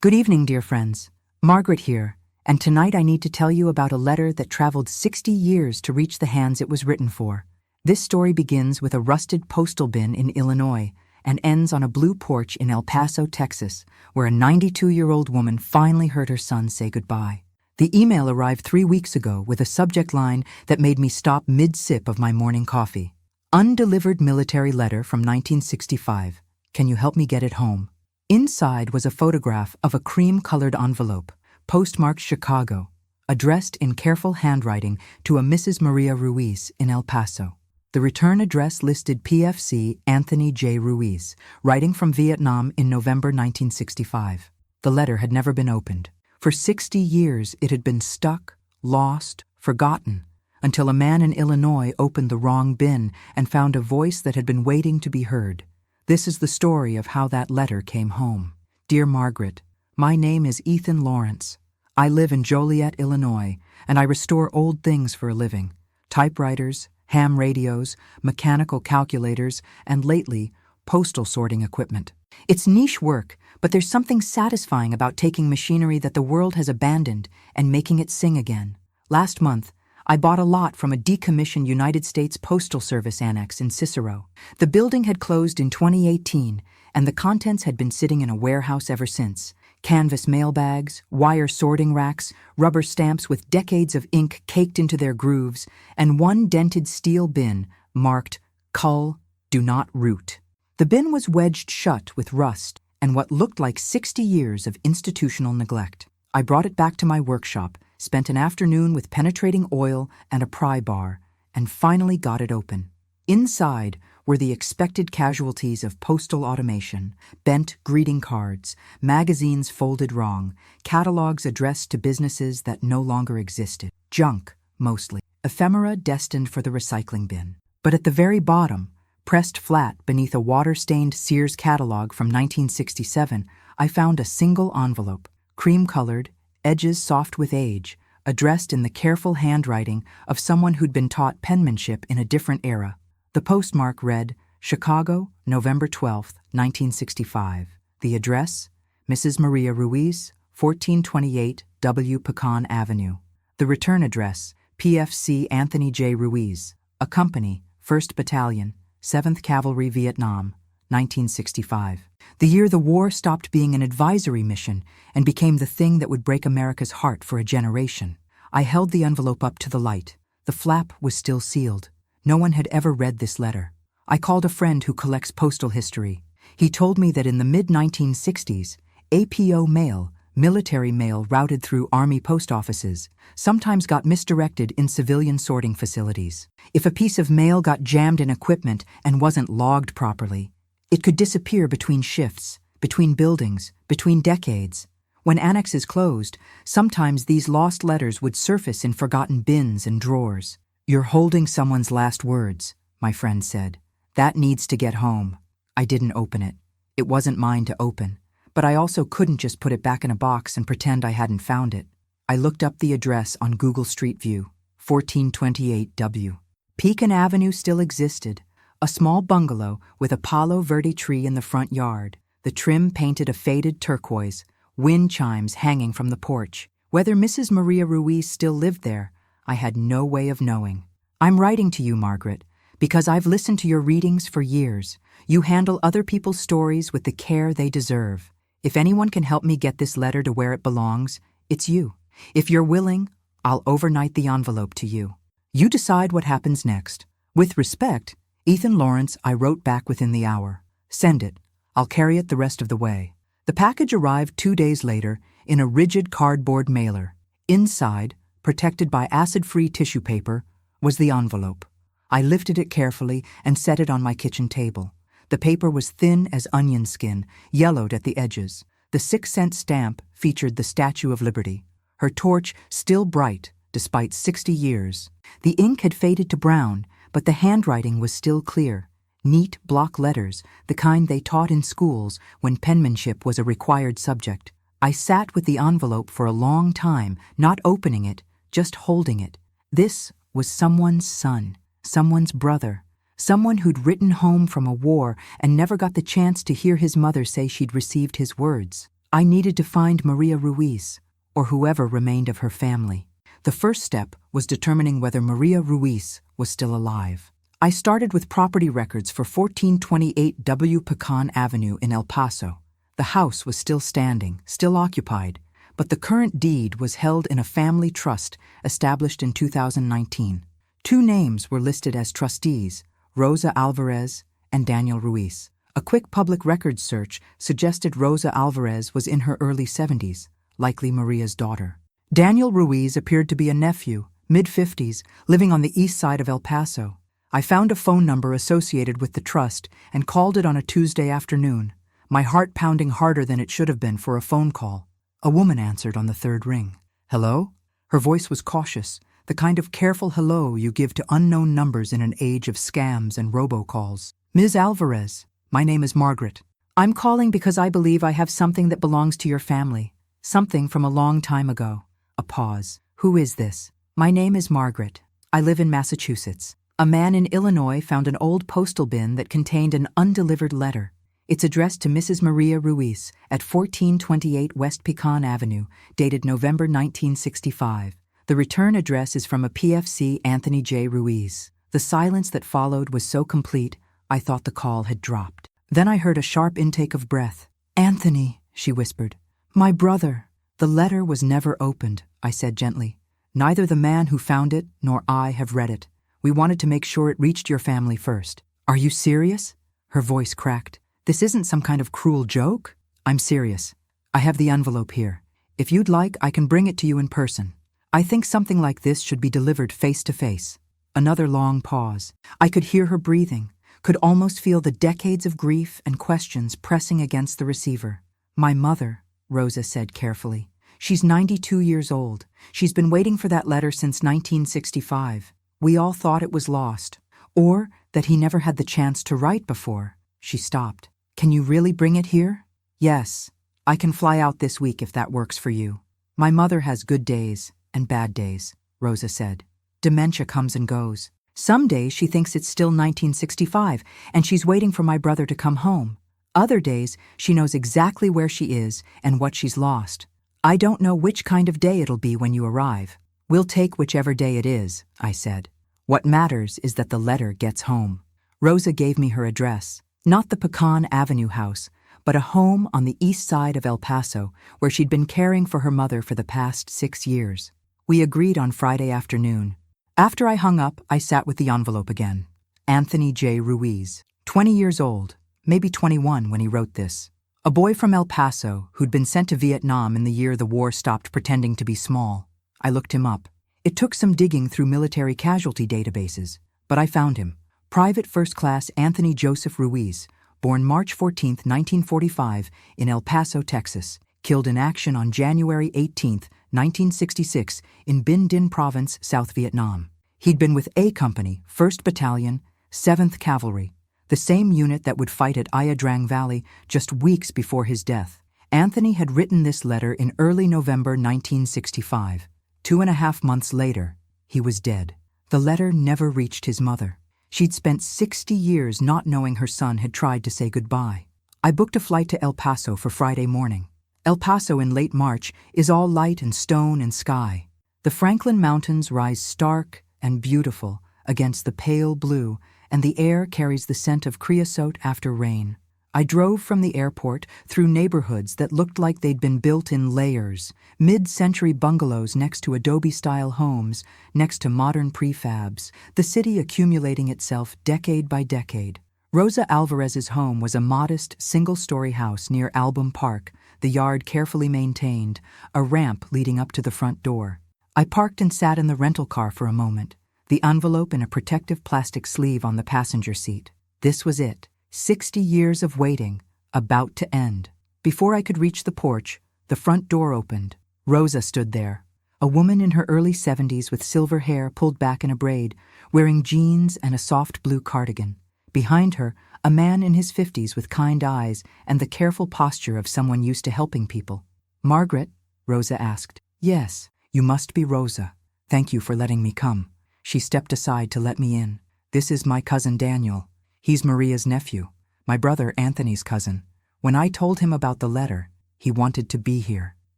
Good evening, dear friends. Margaret here, and tonight I need to tell you about a letter that traveled 60 years to reach the hands it was written for. This story begins with a rusted postal bin in Illinois and ends on a blue porch in El Paso, Texas, where a 92-year-old woman finally heard her son say goodbye. The email arrived 3 weeks ago with a subject line that made me stop mid-sip of my morning coffee. Undelivered military letter from 1965. Can you help me get it home? Inside was a photograph of a cream-colored envelope, postmarked Chicago, addressed in careful handwriting to a Mrs. Maria Ruiz in El Paso. The return address listed PFC Anthony J. Ruiz, writing from Vietnam in November 1965. The letter had never been opened. For 60 years it had been stuck, lost, forgotten, until a man in Illinois opened the wrong bin and found a voice that had been waiting to be heard. This is the story of how that letter came home. Dear Margaret, my name is Ethan Lawrence. I live in Joliet, Illinois, and I restore old things for a living. Typewriters, ham radios, mechanical calculators, and lately, postal sorting equipment. It's niche work, but there's something satisfying about taking machinery that the world has abandoned and making it sing again. Last month, I bought a lot from a decommissioned United States Postal Service annex in Cicero. The building had closed in 2018, and the contents had been sitting in a warehouse ever since. Canvas mailbags, wire sorting racks, rubber stamps with decades of ink caked into their grooves, and one dented steel bin marked, "Cull, do not root." The bin was wedged shut with rust and what looked like 60 years of institutional neglect. I brought it back to my workshop, spent an afternoon with penetrating oil and a pry bar, and finally got it open. Inside were the expected casualties of postal automation: bent greeting cards, magazines folded wrong, catalogs addressed to businesses that no longer existed. Junk, mostly. Ephemera destined for the recycling bin. But at the very bottom, pressed flat beneath a water-stained Sears catalog from 1967, I found a single envelope, cream-colored, edges soft with age, addressed in the careful handwriting of someone who'd been taught penmanship in a different era. The postmark read, Chicago, November 12, 1965. The address, Mrs. Maria Ruiz, 1428 W. Pecan Avenue. The return address, PFC Anthony J. Ruiz, a company, 1st Battalion, 7th Cavalry, Vietnam, 1965. The year the war stopped being an advisory mission and became the thing that would break America's heart for a generation. I held the envelope up to the light. The flap was still sealed. No one had ever read this letter. I called a friend who collects postal history. He told me that in the mid-1960s, APO mail, military mail routed through Army post offices, sometimes got misdirected in civilian sorting facilities. If a piece of mail got jammed in equipment and wasn't logged properly, it could disappear between shifts, between buildings, between decades. When annexes closed, sometimes these lost letters would surface in forgotten bins and drawers. "You're holding someone's last words," my friend said. "That needs to get home." I didn't open it. It wasn't mine to open, but I also couldn't just put it back in a box and pretend I hadn't found it. I looked up the address on Google Street View, 1428 W. Pecan Avenue still existed. A small bungalow with a Palo Verde tree in the front yard, the trim painted a faded turquoise, wind chimes hanging from the porch. Whether Mrs. Maria Ruiz still lived there, I had no way of knowing. I'm writing to you, Margaret, because I've listened to your readings for years. You handle other people's stories with the care they deserve. If anyone can help me get this letter to where it belongs, it's you. If you're willing, I'll overnight the envelope to you. You decide what happens next. With respect, Ethan Lawrence, I wrote back within the hour. Send it. I'll carry it the rest of the way. The package arrived 2 days later in a rigid cardboard mailer. Inside, protected by acid-free tissue paper, was the envelope. I lifted it carefully and set it on my kitchen table. The paper was thin as onion skin, yellowed at the edges. The 6-cent stamp featured the Statue of Liberty, her torch still bright despite 60 years. The ink had faded to brown, but the handwriting was still clear. Neat block letters, the kind they taught in schools when penmanship was a required subject. I sat with the envelope for a long time, not opening it, just holding it. This was someone's son, someone's brother, someone who'd written home from a war and never got the chance to hear his mother say she'd received his words. I needed to find Maria Ruiz, or whoever remained of her family. The first step was determining whether Maria Ruiz was still alive. I started with property records for 1428 W. Pecan Avenue in El Paso. The house was still standing, still occupied, but the current deed was held in a family trust established in 2019. Two names were listed as trustees, Rosa Alvarez and Daniel Ruiz. A quick public records search suggested Rosa Alvarez was in her early 70s, likely Maria's daughter. Daniel Ruiz appeared to be a nephew, mid-50s, living on the east side of El Paso. I found a phone number associated with the trust and called it on a Tuesday afternoon, my heart pounding harder than it should have been for a phone call. A woman answered on the third ring. "Hello?" Her voice was cautious, the kind of careful hello you give to unknown numbers in an age of scams and robocalls. "Ms. Alvarez, my name is Margaret. I'm calling because I believe I have something that belongs to your family. Something from a long time ago." A pause. "Who is this?" "My name is Margaret. I live in Massachusetts. A man in Illinois found an old postal bin that contained an undelivered letter. It's addressed to Mrs. Maria Ruiz at 1428 West Pecan Avenue, dated November 1965. The return address is from a PFC Anthony J. Ruiz. The silence that followed was so complete, I thought the call had dropped. Then I heard a sharp intake of breath. "Anthony," she whispered. "My brother." "The letter was never opened," I said gently. "Neither the man who found it nor I have read it. We wanted to make sure it reached your family first." "Are you serious?" Her voice cracked. "This isn't some kind of cruel joke?" "I'm serious. I have the envelope here. If you'd like, I can bring it to you in person. I think something like this should be delivered face to face." Another long pause. I could hear her breathing, could almost feel the decades of grief and questions pressing against the receiver. "My mother," Rosa said carefully. "She's 92 years old. She's been waiting for that letter since 1965. We all thought it was lost, or that he never had the chance to write before." She stopped. "Can you really bring it here?" "Yes. I can fly out this week if that works for you." "My mother has good days and bad days," Rosa said. "Dementia comes and goes. Some days she thinks it's still 1965 and she's waiting for my brother to come home. Other days she knows exactly where she is and what she's lost. I don't know which kind of day it'll be when you arrive." "We'll take whichever day it is," I said. "What matters is that the letter gets home." Rosa gave me her address. Not the Pecan Avenue house, but a home on the east side of El Paso where she'd been caring for her mother for the past 6 years. We agreed on Friday afternoon. After I hung up, I sat with the envelope again. Anthony J. Ruiz, 20 years old, maybe 21 when he wrote this. A boy from El Paso who'd been sent to Vietnam in the year the war stopped pretending to be small. I looked him up. It took some digging through military casualty databases, but I found him. Private First Class Anthony Joseph Ruiz, born March 14, 1945, in El Paso, Texas, killed in action on January 18, 1966, in Binh Dinh Province, South Vietnam. He'd been with A Company, 1st Battalion, 7th Cavalry, the same unit that would fight at Ia Drang Valley just weeks before his death. Anthony had written this letter in early November 1965. 2.5 months later, he was dead. The letter never reached his mother. She'd spent 60 years not knowing her son had tried to say goodbye. I booked a flight to El Paso for Friday morning. El Paso in late March is all light and stone and sky. The Franklin Mountains rise stark and beautiful against the pale blue, and the air carries the scent of creosote after rain. I drove from the airport through neighborhoods that looked like they'd been built in layers, mid-century bungalows next to adobe-style homes, next to modern prefabs, the city accumulating itself decade by decade. Rosa Alvarez's home was a modest, single-story house near Album Park, the yard carefully maintained, a ramp leading up to the front door. I parked and sat in the rental car for a moment, the envelope in a protective plastic sleeve on the passenger seat. This was it. 60 years of waiting, about to end. Before I could reach the porch, the front door opened. Rosa stood there, a woman in her early 70s with silver hair pulled back in a braid, wearing jeans and a soft blue cardigan. Behind her, a man in his 50s with kind eyes and the careful posture of someone used to helping people. "Margaret?" Rosa asked. "Yes, you must be Rosa. Thank you for letting me come." She stepped aside to let me in. "This is my cousin Daniel. He's Maria's nephew, my brother Anthony's cousin. When I told him about the letter, He wanted to be here.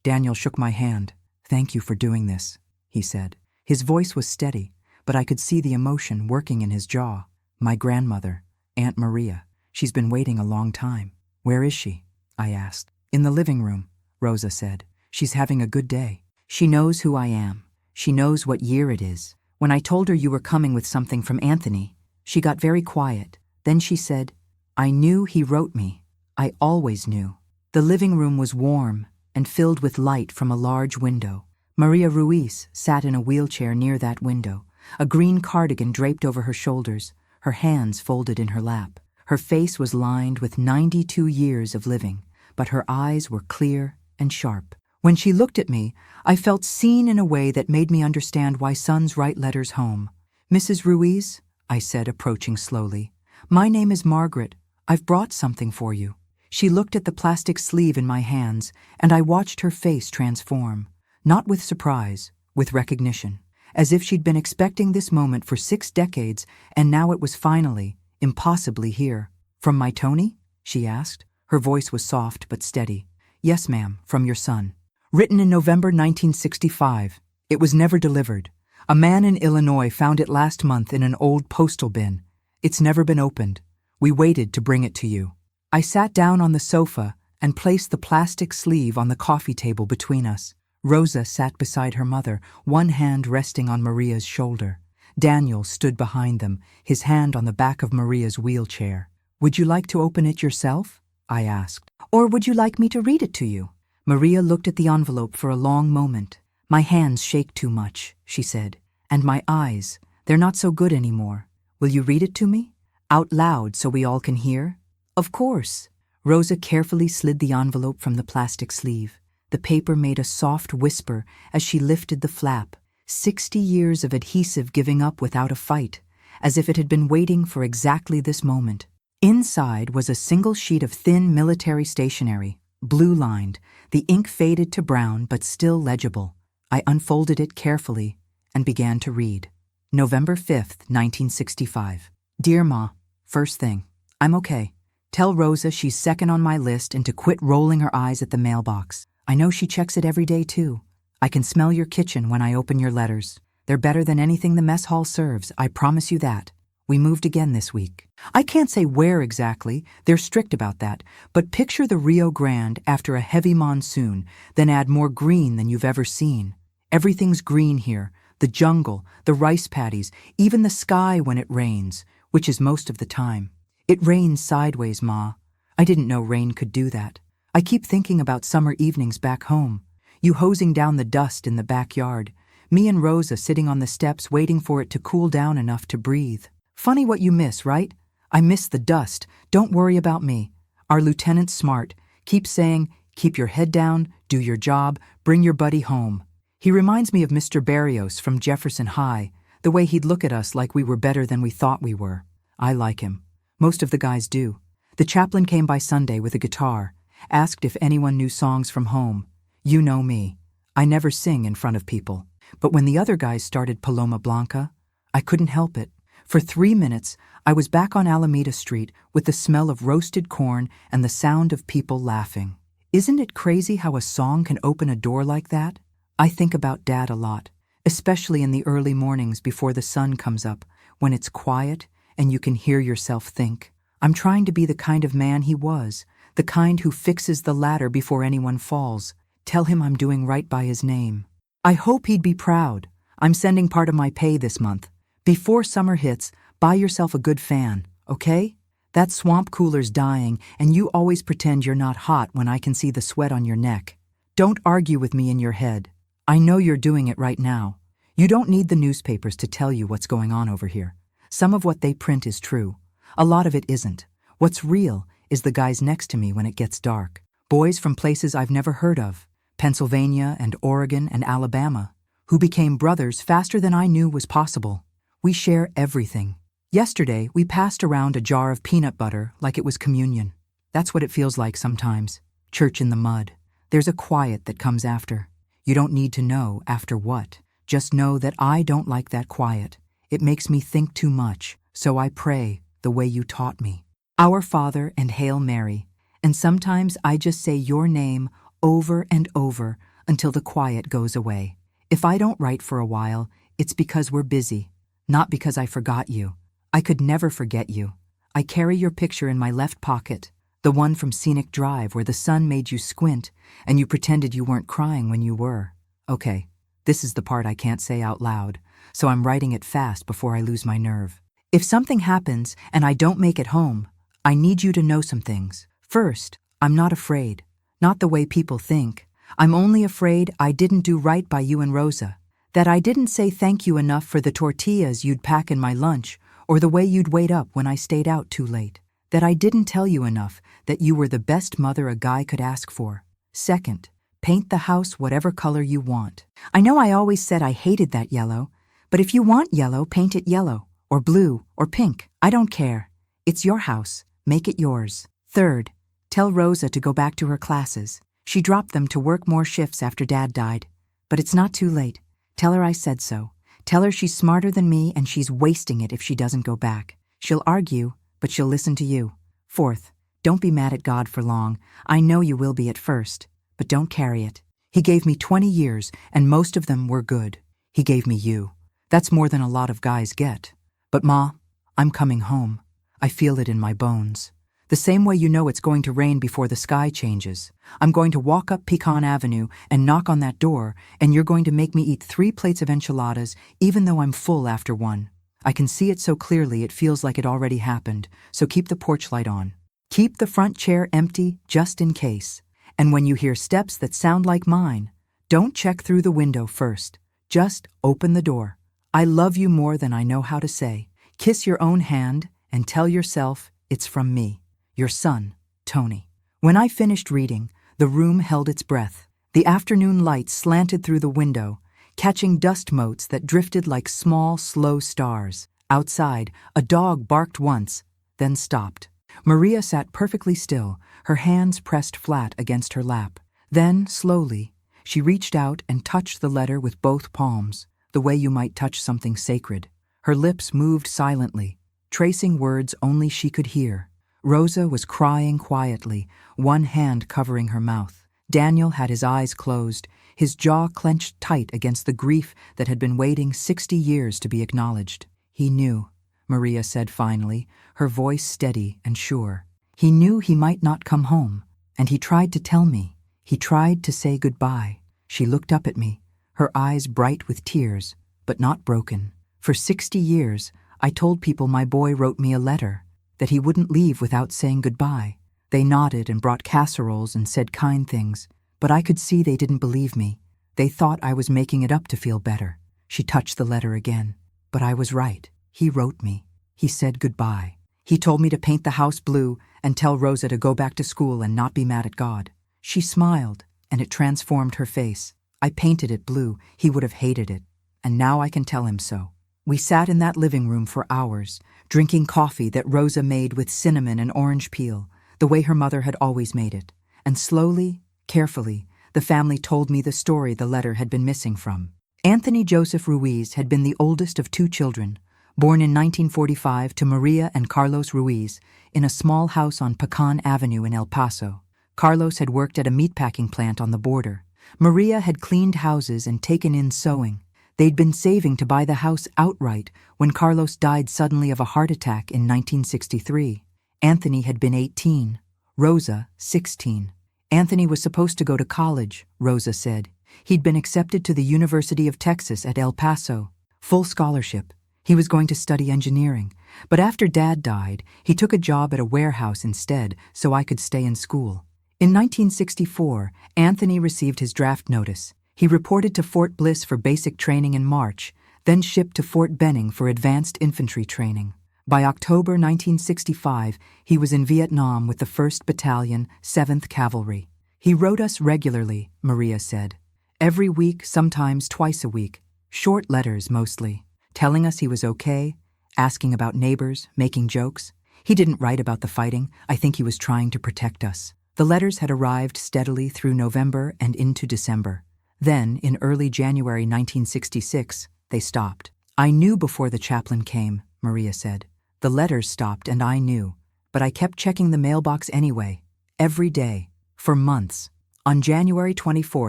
Daniel shook my hand. "Thank you for doing this," he said. His voice was steady, but I could see the emotion working in his jaw. "My grandmother, Aunt Maria. She's been waiting a long time." "Where is she?" I asked. "In the living room," Rosa said. "She's having a good day. She knows who I am. She knows what year it is. When I told her you were coming with something from Anthony, she got very quiet. Then she said, 'I knew he wrote me. I always knew.'" The living room was warm and filled with light from a large window. Maria Ruiz sat in a wheelchair near that window, a green cardigan draped over her shoulders, her hands folded in her lap. Her face was lined with 92 years of living, but her eyes were clear and sharp. When she looked at me, I felt seen in a way that made me understand why sons write letters home. "Mrs. Ruiz," I said, approaching slowly, "my name is Margaret. I've brought something for you." She looked at the plastic sleeve in my hands, and I watched her face transform, not with surprise, with recognition, as if she'd been expecting this moment for 6 decades, and now it was finally, impossibly here. "From my Tony?" she asked. Her voice was soft but steady. "Yes, ma'am, from your son. Written in November 1965. It was never delivered. A man in Illinois found it last month in an old postal bin. It's never been opened. We waited to bring it to you." I sat down on the sofa and placed the plastic sleeve on the coffee table between us. Rosa sat beside her mother, one hand resting on Maria's shoulder. Daniel stood behind them, his hand on the back of Maria's wheelchair. "Would you like to open it yourself?" I asked. "Or would you like me to read it to you?" Maria looked at the envelope for a long moment. "My hands shake too much," she said. "And my eyes, they're not so good anymore. Will you read it to me? Out loud so we all can hear?" "Of course." Rosa carefully slid the envelope from the plastic sleeve. The paper made a soft whisper as she lifted the flap. 60 years of adhesive giving up without a fight, as if it had been waiting for exactly this moment. Inside was a single sheet of thin military stationery, blue-lined, the ink faded to brown but still legible. I unfolded it carefully and began to read. November 5th, 1965. "Dear Ma, first thing, I'm okay. Tell Rosa she's second on my list and to quit rolling her eyes at the mailbox. I know she checks it every day too. I can smell your kitchen when I open your letters. They're better than anything the mess hall serves, I promise you that. We moved again this week. I can't say where exactly, they're strict about that, but picture the Rio Grande after a heavy monsoon, then add more green than you've ever seen. Everything's green here, the jungle, the rice paddies, even the sky when it rains, which is most of the time. It rains sideways, Ma. I didn't know rain could do that. I keep thinking about summer evenings back home. You hosing down the dust in the backyard. Me and Rosa sitting on the steps waiting for it to cool down enough to breathe. Funny what you miss, right? I miss the dust. Don't worry about me. Our lieutenant's smart. Keep saying, keep your head down, do your job, bring your buddy home. He reminds me of Mr. Barrios from Jefferson High, the way he'd look at us like we were better than we thought we were. I like him. Most of the guys do. The chaplain came by Sunday with a guitar, asked if anyone knew songs from home. You know me. I never sing in front of people. But when the other guys started Paloma Blanca, I couldn't help it. For 3 minutes, I was back on Alameda Street with the smell of roasted corn and the sound of people laughing. Isn't it crazy how a song can open a door like that? I think about Dad a lot, especially in the early mornings before the sun comes up, when it's quiet and you can hear yourself think. I'm trying to be the kind of man he was, the kind who fixes the ladder before anyone falls. Tell him I'm doing right by his name. I hope he'd be proud. I'm sending part of my pay this month. Before summer hits, buy yourself a good fan, okay? That swamp cooler's dying, and you always pretend you're not hot when I can see the sweat on your neck. Don't argue with me in your head. I know you're doing it right now. You don't need the newspapers to tell you what's going on over here. Some of what they print is true. A lot of it isn't. What's real is the guys next to me when it gets dark. Boys from places I've never heard of, Pennsylvania and Oregon and Alabama, who became brothers faster than I knew was possible. We share everything. Yesterday, we passed around a jar of peanut butter like it was communion. That's what it feels like sometimes. Church in the mud. There's a quiet that comes after. You don't need to know after what. Just know that I don't like that quiet. It makes me think too much, so I pray the way you taught me. Our Father and Hail Mary, and sometimes I just say your name over and over until the quiet goes away. If I don't write for a while, it's because we're busy, not because I forgot you. I could never forget you. I carry your picture in my left pocket, the one from Scenic Drive where the sun made you squint and you pretended you weren't crying when you were. Okay, this is the part I can't say out loud, so I'm writing it fast before I lose my nerve. If something happens and I don't make it home, I need you to know some things. First, I'm not afraid. Not the way people think. I'm only afraid I didn't do right by you and Rosa. That I didn't say thank you enough for the tortillas you'd pack in my lunch, or the way you'd wait up when I stayed out too late. That I didn't tell you enough that you were the best mother a guy could ask for. Second, paint the house whatever color you want. I know I always said I hated that yellow, but if you want yellow, paint it yellow, or blue, or pink. I don't care. It's your house. Make it yours. Third, tell Rosa to go back to her classes. She dropped them to work more shifts after Dad died. But it's not too late. Tell her I said so. Tell her she's smarter than me and she's wasting it if she doesn't go back. She'll argue, but she'll listen to you. Fourth, don't be mad at God for long. I know you will be at first, but don't carry it. He gave me 20 years, and most of them were good. He gave me you. That's more than a lot of guys get. But Ma, I'm coming home. I feel it in my bones. The same way you know it's going to rain before the sky changes. I'm going to walk up Pecan Avenue and knock on that door, and you're going to make me eat 3 plates of enchiladas, even though I'm full after one. I can see it so clearly it feels like it already happened, so keep the porch light on. Keep the front chair empty just in case. And when you hear steps that sound like mine, don't check through the window first. Just open the door. I love you more than I know how to say. Kiss your own hand and tell yourself it's from me, your son, Tony. When I finished reading, the room held its breath. The afternoon light slanted through the window, catching dust motes that drifted like small, slow stars. Outside, a dog barked once, then stopped. Maria sat perfectly still, her hands pressed flat against her lap. Then, slowly, she reached out and touched the letter with both palms, the way you might touch something sacred. Her lips moved silently, tracing words only she could hear. Rosa was crying quietly, one hand covering her mouth. Daniel had his eyes closed, his jaw clenched tight against the grief that had been waiting 60 years to be acknowledged. He knew, Maria said finally, her voice steady and sure. He knew he might not come home, and he tried to tell me. He tried to say goodbye. She looked up at me, her eyes bright with tears, but not broken. For 60 years, I told people my boy wrote me a letter, that he wouldn't leave without saying goodbye. They nodded and brought casseroles and said kind things, but I could see they didn't believe me. They thought I was making it up to feel better. She touched the letter again. But I was right. He wrote me. He said goodbye. He told me to paint the house blue and tell Rosa to go back to school and not be mad at God. She smiled, and it transformed her face. I painted it blue. He would have hated it. And now I can tell him so. We sat in that living room for hours, drinking coffee that Rosa made with cinnamon and orange peel, the way her mother had always made it. And slowly, carefully, the family told me the story the letter had been missing from. Anthony Joseph Ruiz had been the oldest of 2 children, born in 1945 to Maria and Carlos Ruiz in a small house on Pecan Avenue in El Paso. Carlos had worked at a meatpacking plant on the border. Maria had cleaned houses and taken in sewing. They'd been saving to buy the house outright when Carlos died suddenly of a heart attack in 1963. Anthony had been 18, Rosa 16. Anthony was supposed to go to college, Rosa said. He'd been accepted to the University of Texas at El Paso, full scholarship. He was going to study engineering, but after Dad died, he took a job at a warehouse instead so I could stay in school. In 1964, Anthony received his draft notice. He reported to Fort Bliss for basic training in March, then shipped to Fort Benning for advanced infantry training. By October 1965, he was in Vietnam with the 1st Battalion, 7th Cavalry. He wrote us regularly, Maria said. Every week, sometimes twice a week. Short letters, mostly. Telling us he was okay, asking about neighbors, making jokes. He didn't write about the fighting. I think he was trying to protect us. The letters had arrived steadily through November and into December. Then, in early January 1966, they stopped. I knew before the chaplain came, Maria said. The letters stopped and I knew, but I kept checking the mailbox anyway, every day, for months. On January 24,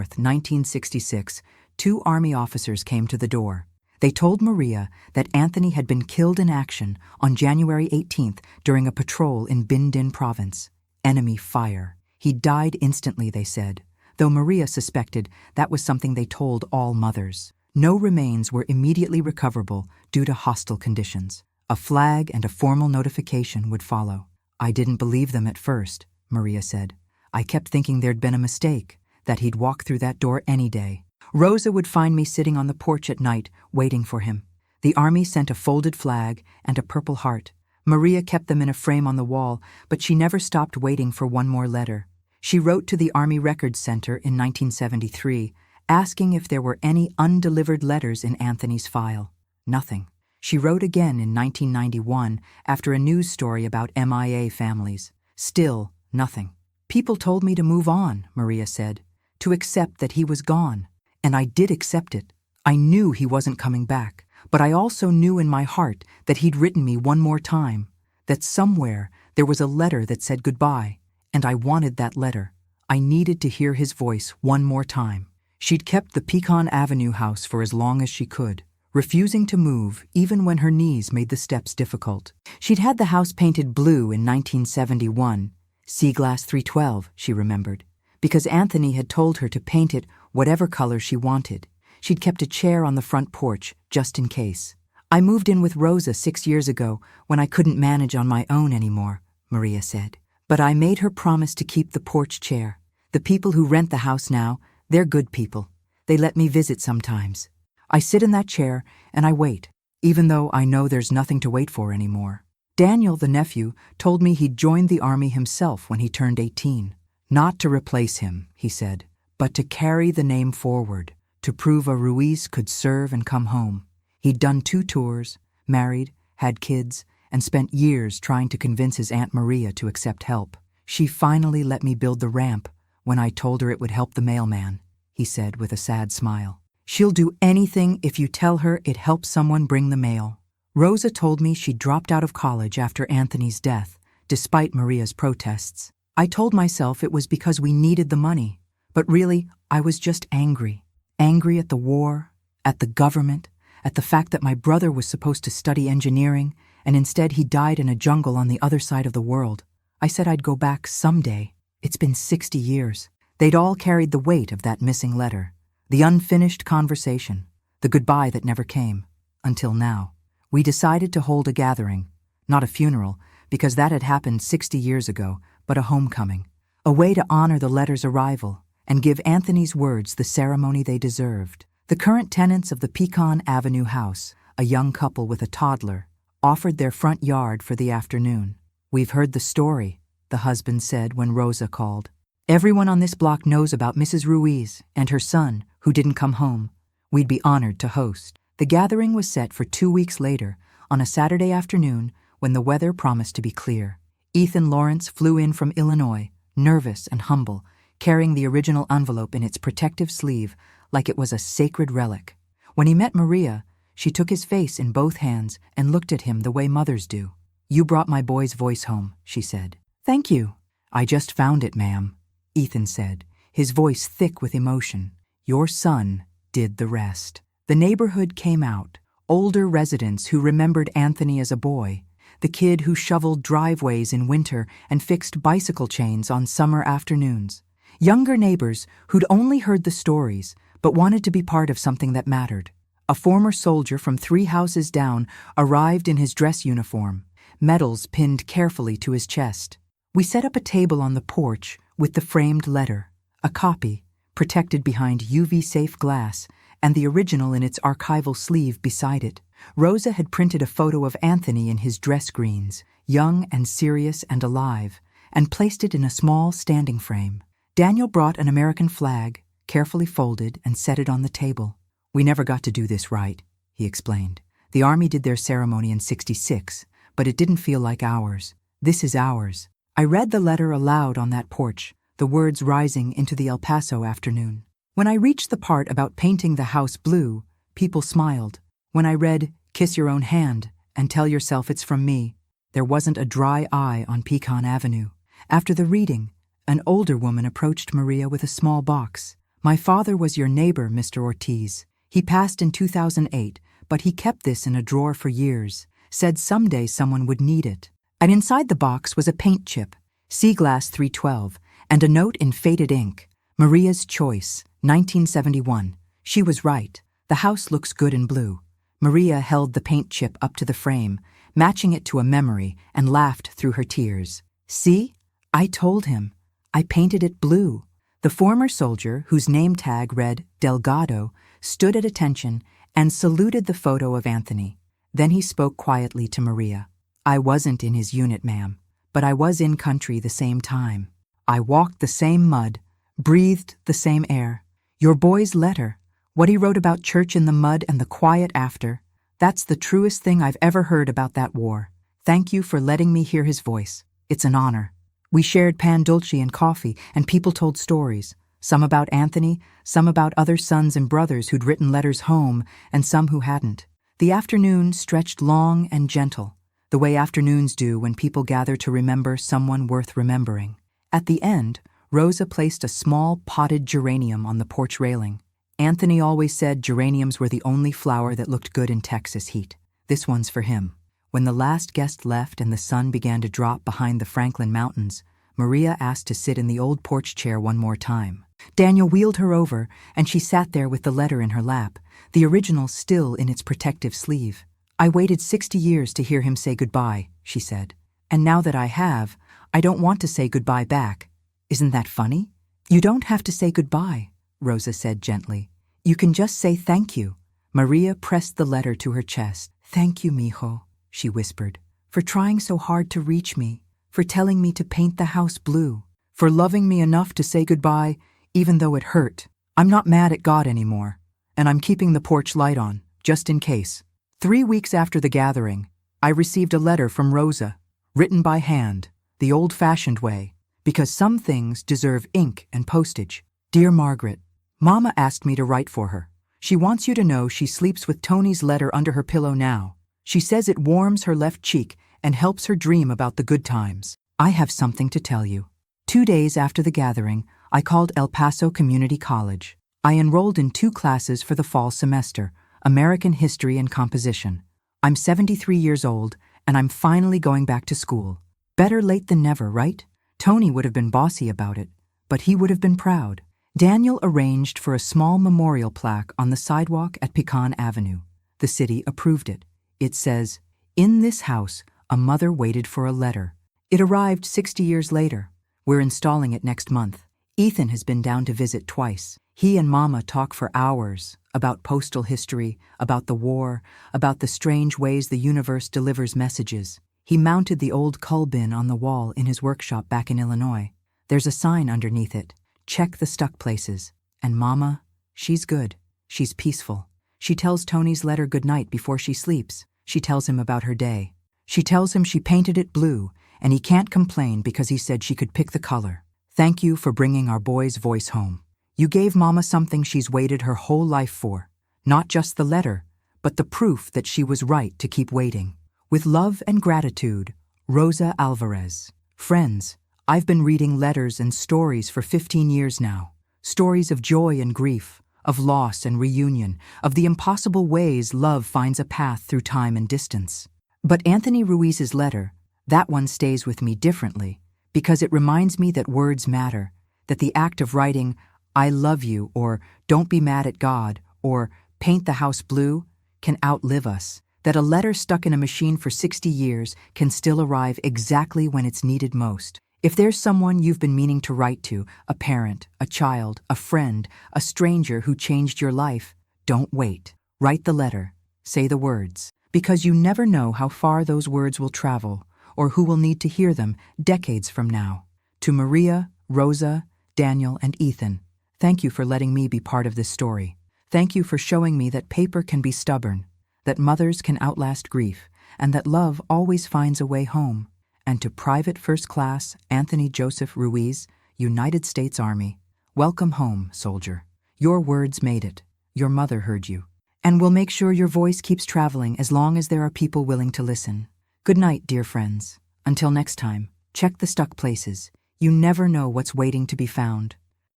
1966, two Army officers came to the door. They told Maria that Anthony had been killed in action on January 18th during a patrol in Binh Dinh province. Enemy fire. He died instantly, they said, though Maria suspected that was something they told all mothers. No remains were immediately recoverable due to hostile conditions. A flag and a formal notification would follow. I didn't believe them at first, Maria said. I kept thinking there'd been a mistake, that he'd walk through that door any day. Rosa would find me sitting on the porch at night, waiting for him. The Army sent a folded flag and a Purple Heart. Maria kept them in a frame on the wall, but she never stopped waiting for one more letter. She wrote to the Army Records Center in 1973, asking if there were any undelivered letters in Anthony's file. Nothing. She wrote again in 1991 after a news story about MIA families. Still, nothing. People told me to move on, Maria said, to accept that he was gone. And I did accept it. I knew he wasn't coming back, but I also knew in my heart that he'd written me one more time, that somewhere there was a letter that said goodbye, and I wanted that letter. I needed to hear his voice one more time. She'd kept the Pecan Avenue house for as long as she could, refusing to move even when her knees made the steps difficult. She'd had the house painted blue in 1971, Sea Glass 312, she remembered, because Anthony had told her to paint it whatever color she wanted. She'd kept a chair on the front porch, just in case. I moved in with Rosa 6 years ago when I couldn't manage on my own anymore, Maria said. But I made her promise to keep the porch chair. The people who rent the house now, they're good people. They let me visit sometimes. I sit in that chair and I wait, even though I know there's nothing to wait for anymore. Daniel, the nephew, told me he'd joined the Army himself when he turned 18. Not to replace him, he said, but to carry the name forward, to prove a Ruiz could serve and come home. He'd done 2 tours, married, had kids, and spent years trying to convince his Aunt Maria to accept help. She finally let me build the ramp when I told her it would help the mailman, he said with a sad smile. She'll do anything if you tell her it helps someone bring the mail. Rosa told me she dropped out of college after Anthony's death, despite Maria's protests. I told myself it was because we needed the money, but really, I was just angry. Angry at the war, at the government, at the fact that my brother was supposed to study engineering, and instead he died in a jungle on the other side of the world. I said I'd go back someday. It's been 60 years. They'd all carried the weight of that missing letter, the unfinished conversation, the goodbye that never came, until now. We decided to hold a gathering, not a funeral, because that had happened 60 years ago, but a homecoming, a way to honor the letter's arrival and give Anthony's words the ceremony they deserved. The current tenants of the Pecan Avenue house, a young couple with a toddler, offered their front yard for the afternoon. We've heard the story, the husband said when Rosa called. Everyone on this block knows about Mrs. Ruiz and her son, who didn't come home. We'd be honored to host. The gathering was set for 2 weeks later, on a Saturday afternoon when the weather promised to be clear. Ethan Lawrence flew in from Illinois, nervous and humble, carrying the original envelope in its protective sleeve like it was a sacred relic. When he met Maria, she took his face in both hands and looked at him the way mothers do. "You brought my boy's voice home," she said. "Thank you." "I just found it, ma'am," Ethan said, his voice thick with emotion. "Your son did the rest." The neighborhood came out, older residents who remembered Anthony as a boy, the kid who shoveled driveways in winter and fixed bicycle chains on summer afternoons, younger neighbors who'd only heard the stories but wanted to be part of something that mattered. A former soldier from 3 houses down arrived in his dress uniform, medals pinned carefully to his chest. We set up a table on the porch with the framed letter, a copy, protected behind UV-safe glass, and the original in its archival sleeve beside it. Rosa had printed a photo of Anthony in his dress greens, young and serious and alive, and placed it in a small standing frame. Daniel brought an American flag, carefully folded, and set it on the table. "We never got to do this right," he explained. "The Army did their ceremony in 66, but it didn't feel like ours. This is ours." I read the letter aloud on that porch, the words rising into the El Paso afternoon. When I reached the part about painting the house blue, people smiled. When I read, "Kiss your own hand and tell yourself it's from me," there wasn't a dry eye on Pecan Avenue. After the reading, An older woman approached Maria with a small box. "My father was your neighbor, Mr. Ortiz. He passed in 2008, but he kept this in a drawer for years, said someday someone would need it." And inside the box was a paint chip, Seaglass 312, and a note in faded ink. "Maria's choice, 1971. She was right. The house looks good in blue." Maria held the paint chip up to the frame, matching it to a memory, and laughed through her tears. "See? I told him. I painted it blue." The former soldier, whose name tag read Delgado, stood at attention and saluted the photo of Anthony. Then he spoke quietly to Maria. "I wasn't in his unit, ma'am, but I was in country the same time. I walked the same mud, breathed the same air. Your boy's letter, what he wrote about church in the mud and the quiet after, that's the truest thing I've ever heard about that war. Thank you for letting me hear his voice. It's an honor." We shared pan dulce and coffee, and people told stories, some about Anthony, some about other sons and brothers who'd written letters home, and some who hadn't. The afternoon stretched long and gentle, the way afternoons do when people gather to remember someone worth remembering. At the end, Rosa placed a small potted geranium on the porch railing. Anthony always said geraniums were the only flower that looked good in Texas heat. This one's for him. When the last guest left and the sun began to drop behind the Franklin Mountains, Maria asked to sit in the old porch chair one more time. Daniel wheeled her over, and she sat there with the letter in her lap, the original still in its protective sleeve. "I waited 60 years to hear him say goodbye," she said. "And now that I have, I don't want to say goodbye back. Isn't that funny?" "You don't have to say goodbye," Rosa said gently. "You can just say thank you." Maria pressed the letter to her chest. "Thank you, mijo," she whispered, "for trying so hard to reach me, for telling me to paint the house blue, for loving me enough to say goodbye even though it hurt. I'm not mad at God anymore, and I'm keeping the porch light on, just in case." 3 weeks after the gathering, I received a letter from Rosa, written by hand, the old-fashioned way, because some things deserve ink and postage. "Dear Margaret, Mama asked me to write for her. She wants you to know she sleeps with Tony's letter under her pillow now. She says it warms her left cheek and helps her dream about the good times. I have something to tell you." 2 days after the gathering, I called El Paso Community College. I enrolled in 2 classes for the fall semester, American History and Composition. I'm 73 years old, and I'm finally going back to school. Better late than never, right? Tony would have been bossy about it, but he would have been proud. Daniel arranged for a small memorial plaque on the sidewalk at Pecan Avenue. The city approved it. It says, "In this house, a mother waited for a letter." It arrived 60 years later. We're installing it next month. Ethan has been down to visit twice. He and Mama talk for hours about postal history, about the war, about the strange ways the universe delivers messages. He mounted the old coal bin on the wall in his workshop back in Illinois. There's a sign underneath it, "Check the stuck places." And Mama, she's good. She's peaceful. She tells Tony's letter goodnight before she sleeps. She tells him about her day. She tells him she painted it blue, and he can't complain because he said she could pick the color. Thank you for bringing our boy's voice home. You gave Mama something she's waited her whole life for. Not just the letter, but the proof that she was right to keep waiting. With love and gratitude, Rosa Alvarez. Friends, I've been reading letters and stories for 15 years now. Stories of joy and grief, of loss and reunion, of the impossible ways love finds a path through time and distance. But Anthony Ruiz's letter, that one stays with me differently, because it reminds me that words matter, that the act of writing, "I love you," or "Don't be mad at God," or "Paint the house blue," can outlive us, that a letter stuck in a machine for 60 years can still arrive exactly when it's needed most. If there's someone you've been meaning to write to, a parent, a child, a friend, a stranger who changed your life, don't wait. Write the letter, say the words, because you never know how far those words will travel, or who will need to hear them decades from now. To Maria, Rosa, Daniel, and Ethan, thank you for letting me be part of this story. Thank you for showing me that paper can be stubborn, that mothers can outlast grief, and that love always finds a way home. And to Private First Class Anthony Joseph Ruiz, United States Army, welcome home, soldier. Your words made it. Your mother heard you. And we'll make sure your voice keeps traveling as long as there are people willing to listen. Good night, dear friends. Until next time, check the stuck places, You never know what's waiting to be found.